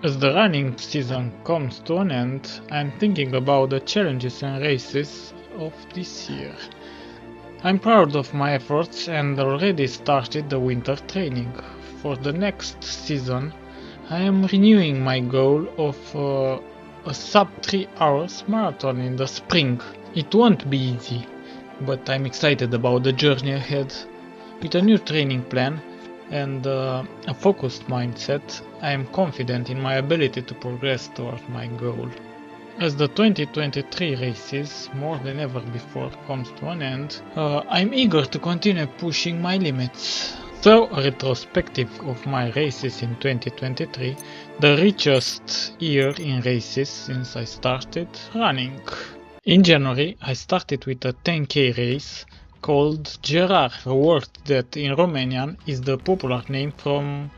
As the running season comes to an end, I'm thinking about the challenges and races of this year. I'm proud of my efforts and already started the winter training. For the next season, I am renewing my goal of a sub 3 hours marathon in the spring. It won't be easy, but I'm excited about the journey ahead. With a new training plan and a focused mindset, I am confident in my ability to progress toward my goal. As the 2023 races, more than ever before, comes to an end, I'm eager to continue pushing my limits. So, a retrospective of my races in 2023, the richest year in races since I started running. In January, I started with a 10k race called Gerar, a word that in Romanian is the popular name for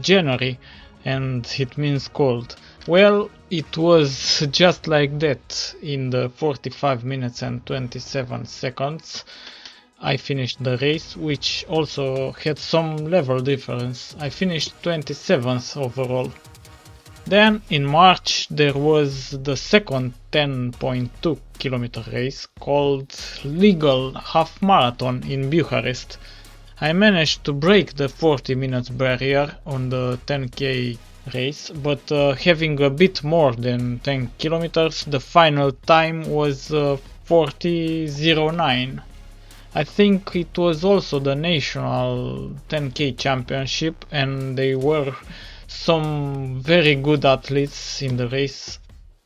January, and it means cold. Well, it was just like that. In the 45 minutes and 27 seconds I finished the race, which also had some level difference. I finished 27th overall. Then in March there was the second 10.2 kilometer race called Legal Half Marathon in Bucharest. I managed to break the 40 minutes barrier on the 10k race, but having a bit more than 10 kilometers, the final time was 40:09. I think it was also the national 10k championship, and they were some very good athletes in the race,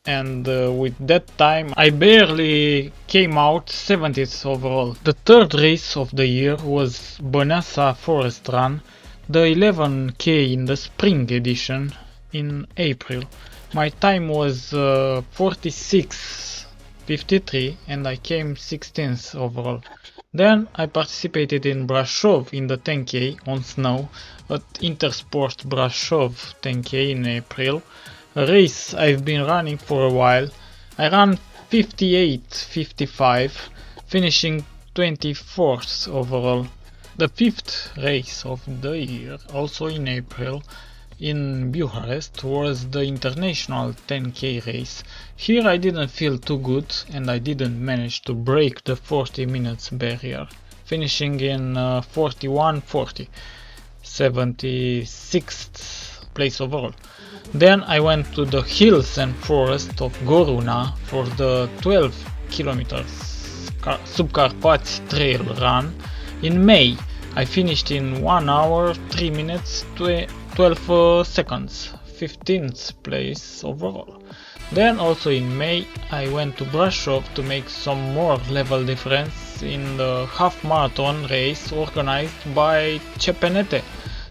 and with that time I barely came out 70th overall. The third race of the year was Băneasa Forest Run, the 11k in the spring edition in April. My time was 46:53 and I came 16th overall. Then I participated in Brasov in the 10k on snow at Intersport Brasov 10k in April, a race I've been running for a while. I ran 58:55, finishing 24th overall. The fifth race of the year, also in April, in Bucharest, was the international 10k race. Here I didn't feel too good and I didn't manage to break the 40 minutes barrier, finishing in 41:40, 76th place overall. Then I went to the hills and forest of Goruna for the 12 kilometers Subcarpați Trail Run in May. I finished in 1 hour 3 minutes 12 seconds, 15th place overall. Then also in May I went to Brasov to make some more level difference in the half marathon race organized by CPNT.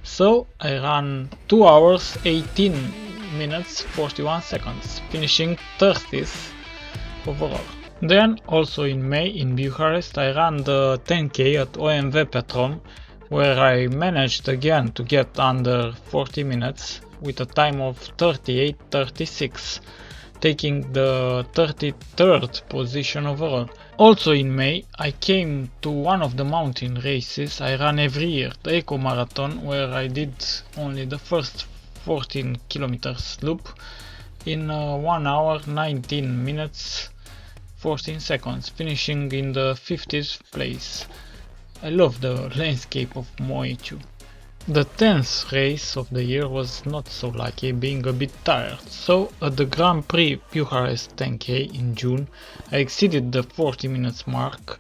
So I ran 2 hours 18 minutes 41 seconds, finishing 30th overall. Then also in May in Bucharest I ran the 10k at OMV Petrom, where I managed again to get under 40 minutes with a time of 38:36, taking the 33rd position overall. Also in May I came to one of the mountain races I run every year, the Eco Marathon, where I did only the first 14 kilometers loop in 1 hour 19 minutes 14 seconds, finishing in the 50th place. I love the landscape of Moiciu. The 10th race of the year was not so lucky, being a bit tired, so at the Grand Prix Bucharest 10k in June I exceeded the 40 minutes mark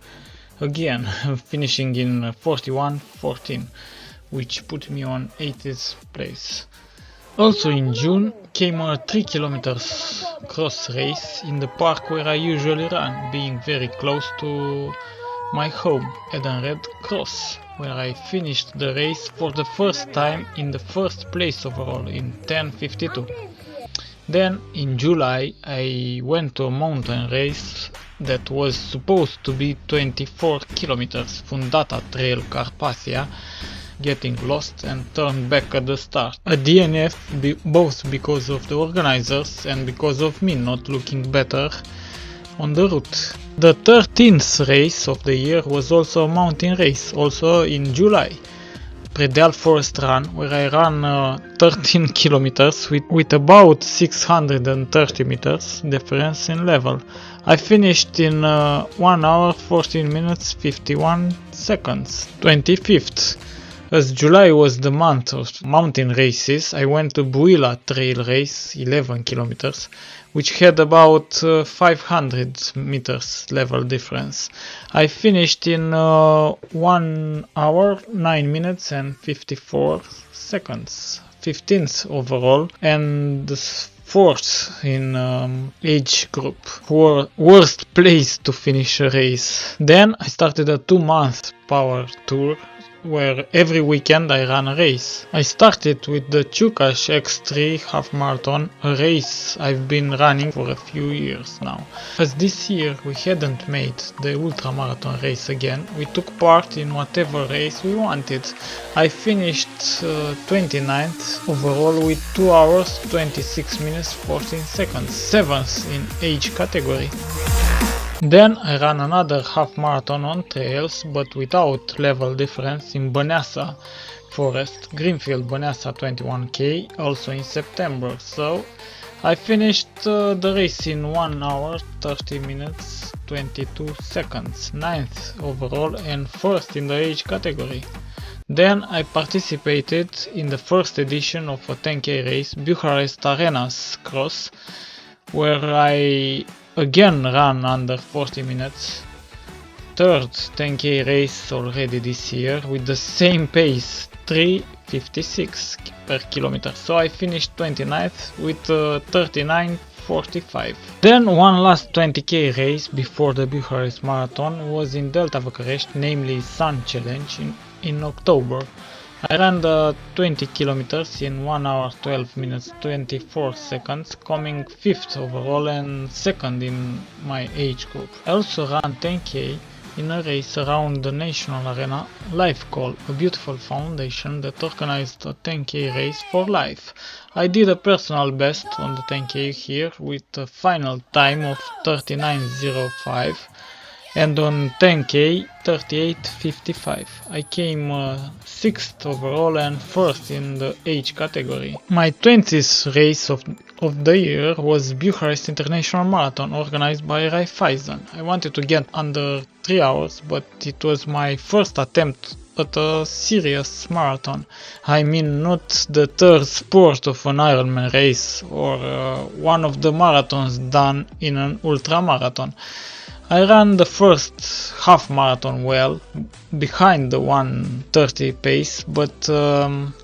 again, finishing in 41:14, which put me on 80th place. Also in June came a 3 kilometers cross race in the park where I usually run, being very close to my home, Edenred Cross, where I finished the race for the first time in the first place overall in 10:52. Then in July I went to a mountain race that was supposed to be 24 kilometers, Fundata Trail Carpathia, getting lost and turned back at the start. A DNF both because of the organizers and because of me not looking better on the route. The 13th race of the year was also a mountain race, also in July. Predeal Forest Run, where I ran 13 kilometers with about 630 meters difference in level. I finished in 1 hour 14 minutes 51 seconds. 25th. As July was the month of mountain races, I went to Buila trail race, 11 kilometers, which had about 500 meters level difference. I finished in 1 hour, 9 minutes and 54 seconds. 15th overall and the 4th in age group. Worst place to finish a race. Then I started a 2-month power tour where every weekend I ran a race. I started with the Chukash X3 half marathon, a race I've been running for a few years now. As this year we hadn't made the ultramarathon race again, we took part in whatever race we wanted. I finished 29th overall with 2 hours 26 minutes 14 seconds, 7th in age category. Then I ran another half marathon on trails but without level difference in Băneasa Forest, Greenfield Băneasa 21k, also in September. So I finished the race in 1 hour 30 minutes 22 seconds, 9th overall and 1st in the age category. Then I participated in the first edition of a 10k race, Bucharest Arenas Cross, where I again ran under 40 minutes. Third 10k race already this year with the same pace, 3:56 per kilometer. So I finished 29th with 39:45. Then one last 20k race before the Bucharest Marathon was in Delta Bucharest, namely Sun Challenge in October. I ran the 20 kilometers in 1 hour 12 minutes 24 seconds, coming 5th overall and 2nd in my age group. I also ran 10k in a race around the National Arena Life Call, a beautiful foundation that organized a 10k race for life. I did a personal best on the 10k here with a final time of 39:05. And on 10k 38:55. I came 6th overall and 1st in the age category. My 20th race of the year was Bucharest International Marathon organized by Raiffeisen. I wanted to get under 3 hours, but it was my first attempt at a serious marathon. I mean, not the third sport of an Ironman race or one of the marathons done in an ultramarathon. I ran the first half marathon well, behind the 1:30 pace, but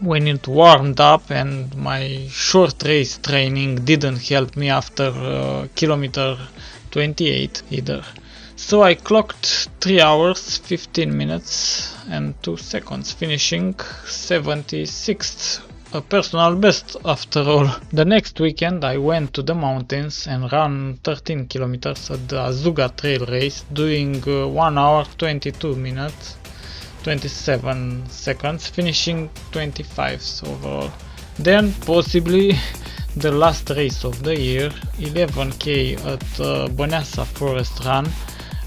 when it warmed up and my short race training didn't help me after kilometer 28 either. So I clocked 3 hours 15 minutes and 2 seconds, finishing 76th. A personal best after all. The next weekend I went to the mountains and ran 13 kilometers at the Azuga trail race, doing 1 hour 22 minutes 27 seconds, finishing 25th overall. Then possibly the last race of the year, 11k at Băneasa Forest Run,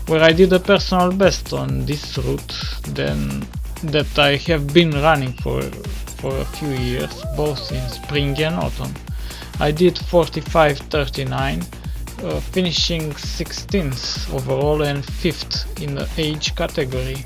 where I did a personal best on this route that I have been running for a few years, both in spring and autumn. I did 45:39, finishing 16th overall and 5th in the age category.